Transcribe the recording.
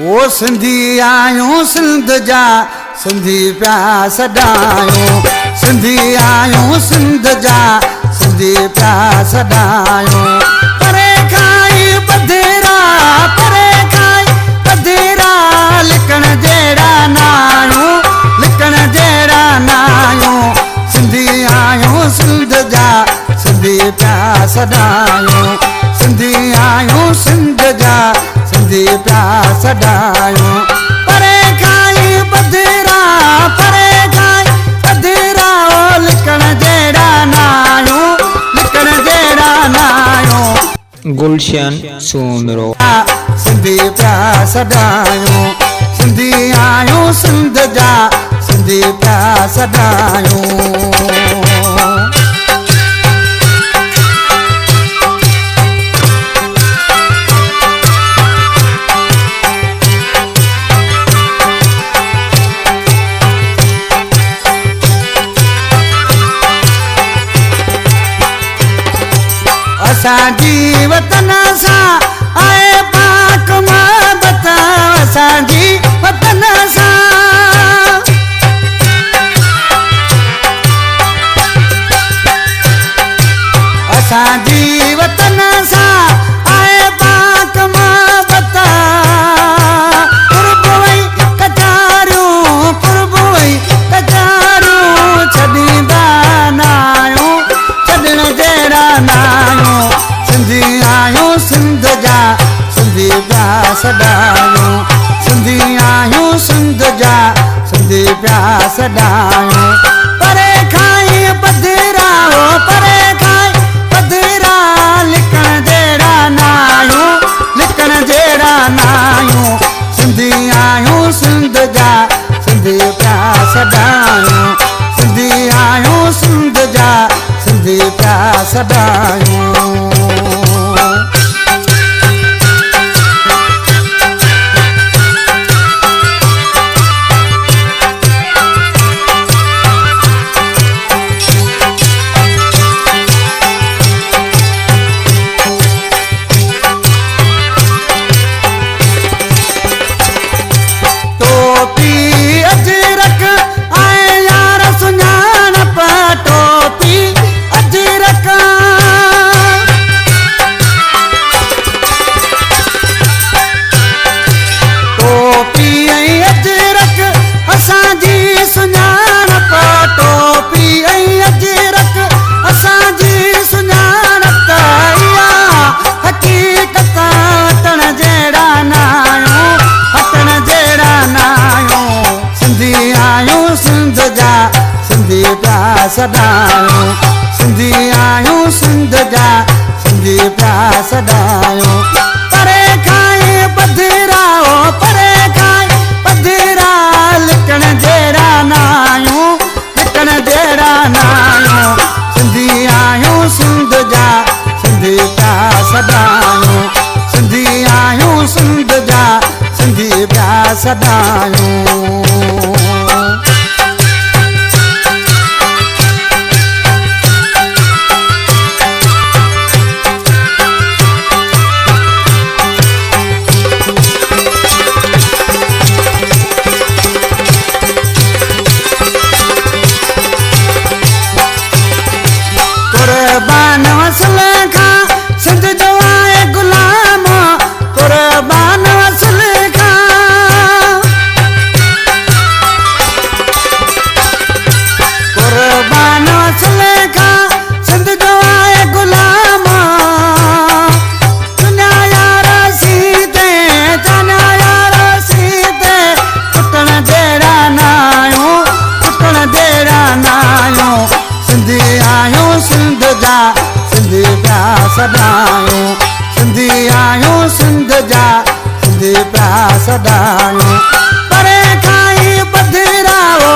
ओ सिंधी आयूं सिंध जा सिंधी पिया सॾायूं सिंधी आयूं सिंध जा सिंधी पिया सॾायूं परे खाई बधेरा परे खाई बधेरा लिखण जहिड़ा नायूं लिखण जहिड़ा नायूं सिंधी आयूं सिंध जा सिंधी पिया सॾायूं सिंधी आयूं सिंध जा सिंधी पिया सॾायूं परे खाई बधेरा परे खाई बधेरा लिखण जहिड़ा नायूं लिखण जहिड़ा नायूं गुलशन सूमरो सिंधी पिया सॾायूं सिंधी आयूं सिंध जा सिंधी पिया सॾायूं असांजी वतन सां आए पाक महबत असांजी वतन सां असांजी वतन सां आए पाक महबत कुर्ब वई कचारियूं कुर्ब वई कचारियूं छॾींदा नायूं छॾण जहिड़ा नायूं सिंधी आयूं सिंध जा सिंधी पिया सॾायूं सिंधी आयूं सिंध जा सिंधी पिया सॾायूं परे खाई बधेरा हो परे खाई बधेरा लिखण जहिड़ा नायूं लिखण जहिड़ा नायूं सिंधी आयूं सिंध जा सिंधी पिया सॾायूं सिंधी आयूं सिंध जा सिंधी पिया सॾायूं सॾायूं सिंधी आयूं सिंध जा सिंधी पिया सॾायूं परे खाई बधेरा हो परे खाई बधेरा लिखण जहिड़ा नायूं लिखण जहिड़ा नायूं सिंधी आयूं सिंध जा सिंधी पिया सॾायूं सिंधी आयूं सिंध जा सिंधी पिया सॾायूं कुर्बान वसल खां सिंध जो आहे गुलाम कुर्बान वसल खां कुर्बान वसल खां सिंध जो आहे गुलाम चुनिया यार सीते चुनिया यार सीते कुटण जहिड़ा नायूं कुटण जहिड़ा नायूं सिंधी आयूं सिंध जा सिंधी पिया सॾायूं सिंधी आयूं सिंध जा सिंधी पिया सॾायूं परे खाई बधेरा हो